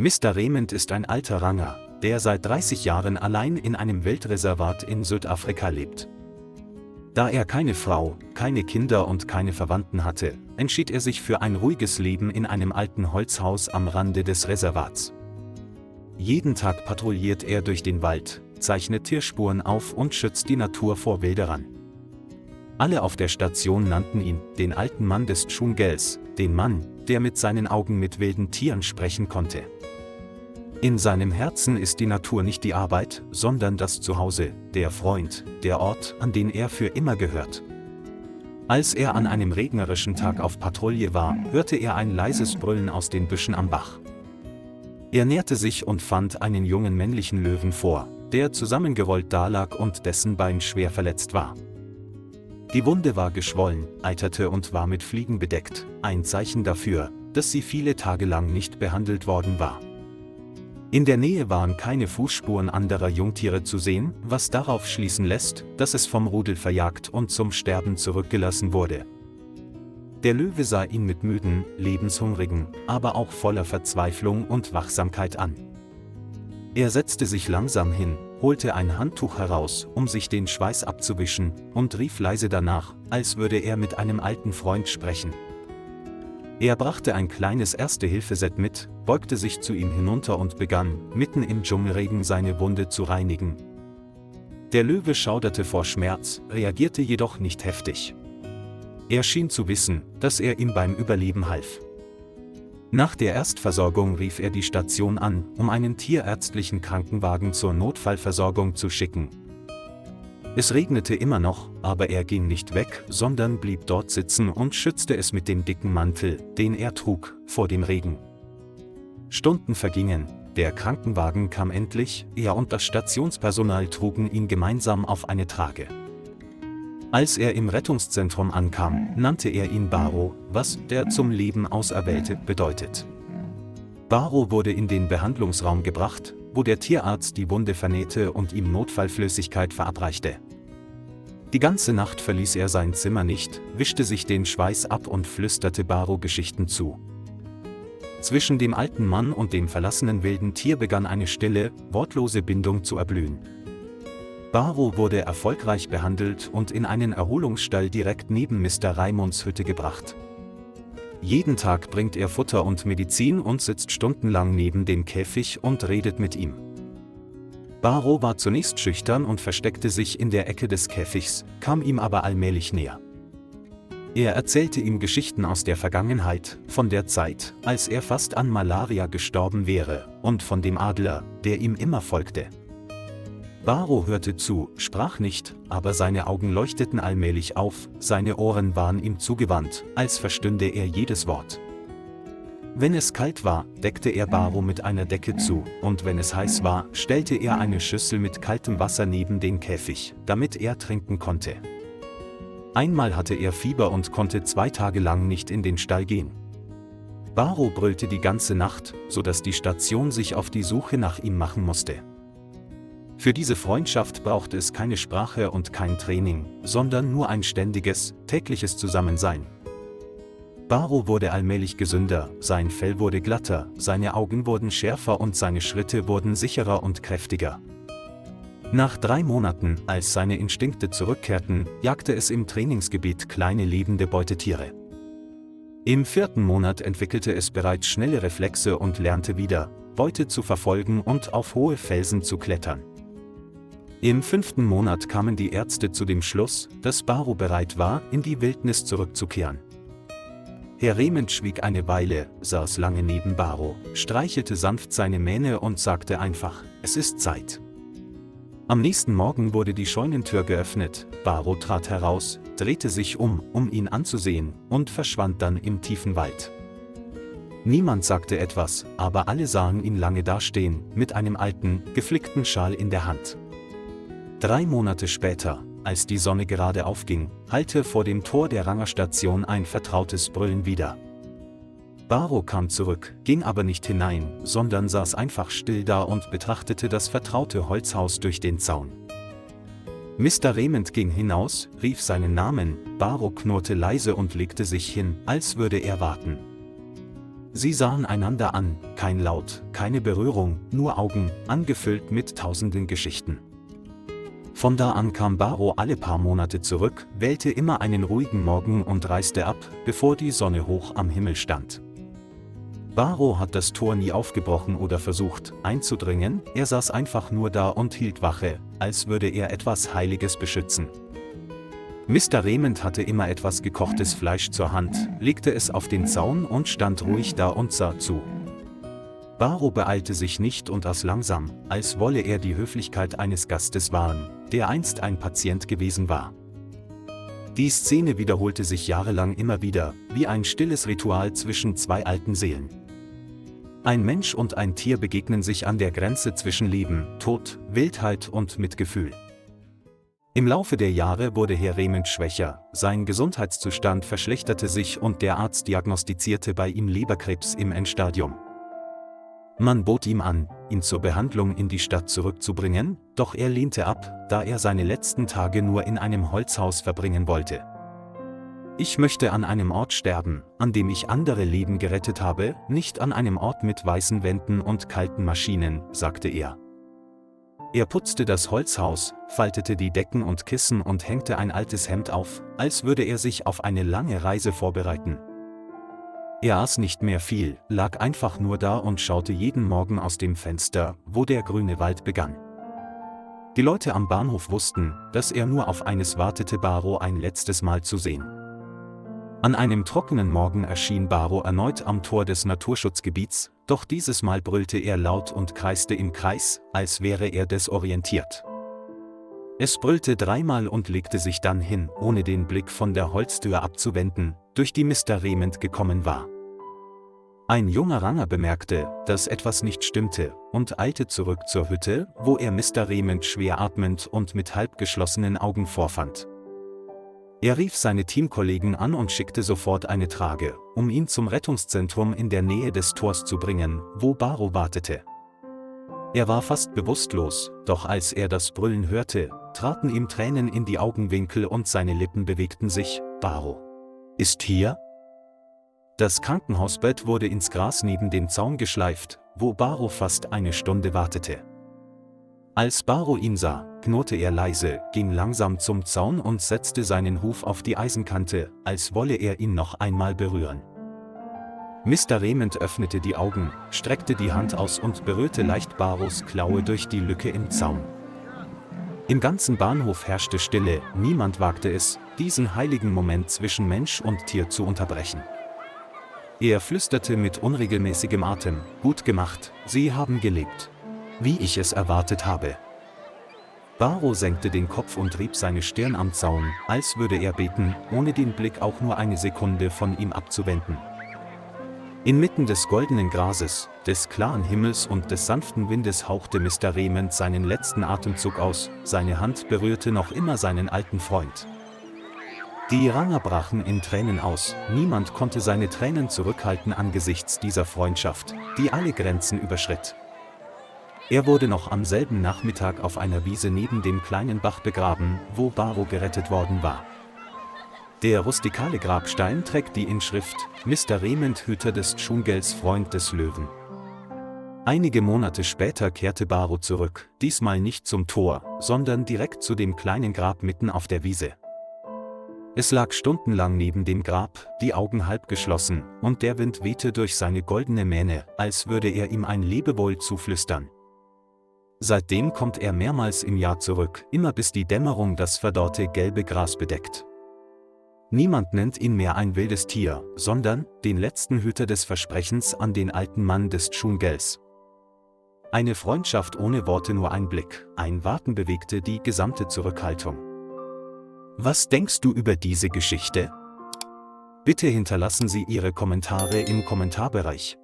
Mr. Raymond ist ein alter Ranger, der seit 30 Jahren allein in einem Wildreservat in Südafrika lebt. Da er keine Frau, keine Kinder und keine Verwandten hatte, entschied er sich für ein ruhiges Leben in einem alten Holzhaus am Rande des Reservats. Jeden Tag patrouilliert er durch den Wald, zeichnet Tierspuren auf und schützt die Natur vor Wilderern. Alle auf der Station nannten ihn den alten Mann des Dschungels, den Mann, der mit seinen Augen mit wilden Tieren sprechen konnte. In seinem Herzen ist die Natur nicht die Arbeit, sondern das Zuhause, der Freund, der Ort, an den er für immer gehört. Als er an einem regnerischen Tag auf Patrouille war, hörte er ein leises Brüllen aus den Büschen am Bach. Er näherte sich und fand einen jungen männlichen Löwen vor, der zusammengerollt dalag und dessen Bein schwer verletzt war. Die Wunde war geschwollen, eiterte und war mit Fliegen bedeckt, ein Zeichen dafür, dass sie viele Tage lang nicht behandelt worden war. In der Nähe waren keine Fußspuren anderer Jungtiere zu sehen, was darauf schließen lässt, dass es vom Rudel verjagt und zum Sterben zurückgelassen wurde. Der Löwe sah ihn mit müden, lebenshungrigen, aber auch voller Verzweiflung und Wachsamkeit an. Er setzte sich langsam hin, holte ein Handtuch heraus, um sich den Schweiß abzuwischen, und rief leise danach, als würde er mit einem alten Freund sprechen. Er brachte ein kleines Erste-Hilfe-Set mit, beugte sich zu ihm hinunter und begann, mitten im Dschungelregen seine Wunde zu reinigen. Der Löwe schauderte vor Schmerz, reagierte jedoch nicht heftig. Er schien zu wissen, dass er ihm beim Überleben half. Nach der Erstversorgung rief er die Station an, um einen tierärztlichen Krankenwagen zur Notfallversorgung zu schicken. Es regnete immer noch, aber er ging nicht weg, sondern blieb dort sitzen und schützte es mit dem dicken Mantel, den er trug, vor dem Regen. Stunden vergingen, der Krankenwagen kam endlich, er und das Stationspersonal trugen ihn gemeinsam auf eine Trage. Als er im Rettungszentrum ankam, nannte er ihn Baro, was der zum Leben Auserwählte bedeutet. Baro wurde in den Behandlungsraum gebracht, wo der Tierarzt die Wunde vernähte und ihm Notfallflüssigkeit verabreichte. Die ganze Nacht verließ er sein Zimmer nicht, wischte sich den Schweiß ab und flüsterte Baro Geschichten zu. Zwischen dem alten Mann und dem verlassenen wilden Tier begann eine stille, wortlose Bindung zu erblühen. Baro wurde erfolgreich behandelt und in einen Erholungsstall direkt neben Mr. Raymonds Hütte gebracht. Jeden Tag bringt er Futter und Medizin und sitzt stundenlang neben dem Käfig und redet mit ihm. Baro war zunächst schüchtern und versteckte sich in der Ecke des Käfigs, kam ihm aber allmählich näher. Er erzählte ihm Geschichten aus der Vergangenheit, von der Zeit, als er fast an Malaria gestorben wäre, und von dem Adler, der ihm immer folgte. Baro hörte zu, sprach nicht, aber seine Augen leuchteten allmählich auf, seine Ohren waren ihm zugewandt, als verstünde er jedes Wort. Wenn es kalt war, deckte er Baro mit einer Decke zu, und wenn es heiß war, stellte er eine Schüssel mit kaltem Wasser neben den Käfig, damit er trinken konnte. Einmal hatte er Fieber und konnte 2 Tage lang nicht in den Stall gehen. Baro brüllte die ganze Nacht, sodass die Station sich auf die Suche nach ihm machen musste. Für diese Freundschaft brauchte es keine Sprache und kein Training, sondern nur ein ständiges, tägliches Zusammensein. Baro wurde allmählich gesünder, sein Fell wurde glatter, seine Augen wurden schärfer und seine Schritte wurden sicherer und kräftiger. Nach 3 Monaten, als seine Instinkte zurückkehrten, jagte es im Trainingsgebiet kleine lebende Beutetiere. Im 4. Monat entwickelte es bereits schnelle Reflexe und lernte wieder, Beute zu verfolgen und auf hohe Felsen zu klettern. Im 5. Monat kamen die Ärzte zu dem Schluss, dass Baro bereit war, in die Wildnis zurückzukehren. Herr Raymond schwieg eine Weile, saß lange neben Baro, streichelte sanft seine Mähne und sagte einfach, es ist Zeit. Am nächsten Morgen wurde die Scheunentür geöffnet, Baro trat heraus, drehte sich um ihn anzusehen, und verschwand dann im tiefen Wald. Niemand sagte etwas, aber alle sahen ihn lange dastehen, mit einem alten, geflickten Schal in der Hand. 3 Monate später, als die Sonne gerade aufging, hallte vor dem Tor der Rangerstation ein vertrautes Brüllen wieder. Baro kam zurück, ging aber nicht hinein, sondern saß einfach still da und betrachtete das vertraute Holzhaus durch den Zaun. Mr. Raymond ging hinaus, rief seinen Namen, Baro knurrte leise und legte sich hin, als würde er warten. Sie sahen einander an, kein Laut, keine Berührung, nur Augen, angefüllt mit tausenden Geschichten. Von da an kam Baro alle paar Monate zurück, wählte immer einen ruhigen Morgen und reiste ab, bevor die Sonne hoch am Himmel stand. Baro hat das Tor nie aufgebrochen oder versucht, einzudringen, er saß einfach nur da und hielt Wache, als würde er etwas Heiliges beschützen. Mr. Raymond hatte immer etwas gekochtes Fleisch zur Hand, legte es auf den Zaun und stand ruhig da und sah zu. Baro beeilte sich nicht und aß langsam, als wolle er die Höflichkeit eines Gastes wahren, der einst ein Patient gewesen war. Die Szene wiederholte sich jahrelang immer wieder, wie ein stilles Ritual zwischen zwei alten Seelen. Ein Mensch und ein Tier begegnen sich an der Grenze zwischen Leben, Tod, Wildheit und Mitgefühl. Im Laufe der Jahre wurde Herr Raymond schwächer, sein Gesundheitszustand verschlechterte sich und der Arzt diagnostizierte bei ihm Leberkrebs im Endstadium. Man bot ihm an, ihn zur Behandlung in die Stadt zurückzubringen, doch er lehnte ab, da er seine letzten Tage nur in einem Holzhaus verbringen wollte. Ich möchte an einem Ort sterben, an dem ich andere Leben gerettet habe, nicht an einem Ort mit weißen Wänden und kalten Maschinen, sagte er. Er putzte das Holzhaus, faltete die Decken und Kissen und hängte ein altes Hemd auf, als würde er sich auf eine lange Reise vorbereiten. Er aß nicht mehr viel, lag einfach nur da und schaute jeden Morgen aus dem Fenster, wo der grüne Wald begann. Die Leute am Bahnhof wussten, dass er nur auf eines wartete, Baro ein letztes Mal zu sehen. An einem trockenen Morgen erschien Baro erneut am Tor des Naturschutzgebiets, doch dieses Mal brüllte er laut und kreiste im Kreis, als wäre er desorientiert. Es brüllte dreimal und legte sich dann hin, ohne den Blick von der Holztür abzuwenden, durch die Mr. Raymond gekommen war. Ein junger Ranger bemerkte, dass etwas nicht stimmte, und eilte zurück zur Hütte, wo er Mr. Raymond schwer atmend und mit halb geschlossenen Augen vorfand. Er rief seine Teamkollegen an und schickte sofort eine Trage, um ihn zum Rettungszentrum in der Nähe des Tors zu bringen, wo Baro wartete. Er war fast bewusstlos, doch als er das Brüllen hörte, traten ihm Tränen in die Augenwinkel und seine Lippen bewegten sich. Baro ist hier? Das Krankenhausbett wurde ins Gras neben dem Zaun geschleift, wo Baro fast eine Stunde wartete. Als Baro ihn sah, knurrte er leise, ging langsam zum Zaun und setzte seinen Huf auf die Eisenkante, als wolle er ihn noch einmal berühren. Mr. Raymond öffnete die Augen, streckte die Hand aus und berührte leicht Baros Klaue durch die Lücke im Zaun. Im ganzen Bahnhof herrschte Stille, niemand wagte es, diesen heiligen Moment zwischen Mensch und Tier zu unterbrechen. Er flüsterte mit unregelmäßigem Atem: Gut gemacht, Sie haben gelebt. Wie ich es erwartet habe. Baro senkte den Kopf und rieb seine Stirn am Zaun, als würde er beten, ohne den Blick auch nur eine Sekunde von ihm abzuwenden. Inmitten des goldenen Grases, des klaren Himmels und des sanften Windes hauchte Mr. Raymond seinen letzten Atemzug aus, seine Hand berührte noch immer seinen alten Freund. Die Ranger brachen in Tränen aus, niemand konnte seine Tränen zurückhalten angesichts dieser Freundschaft, die alle Grenzen überschritt. Er wurde noch am selben Nachmittag auf einer Wiese neben dem kleinen Bach begraben, wo Baro gerettet worden war. Der rustikale Grabstein trägt die Inschrift: Mr. Raymond, Hüter des Dschungels, Freund des Löwen. Einige Monate später kehrte Baro zurück, diesmal nicht zum Tor, sondern direkt zu dem kleinen Grab mitten auf der Wiese. Es lag stundenlang neben dem Grab, die Augen halb geschlossen, und der Wind wehte durch seine goldene Mähne, als würde er ihm ein Lebewohl zuflüstern. Seitdem kommt er mehrmals im Jahr zurück, immer bis die Dämmerung das verdorrte gelbe Gras bedeckt. Niemand nennt ihn mehr ein wildes Tier, sondern den letzten Hüter des Versprechens an den alten Mann des Dschungels. Eine Freundschaft ohne Worte, nur ein Blick, ein Warten bewegte die gesamte Zurückhaltung. Was denkst du über diese Geschichte? Bitte hinterlassen Sie Ihre Kommentare im Kommentarbereich.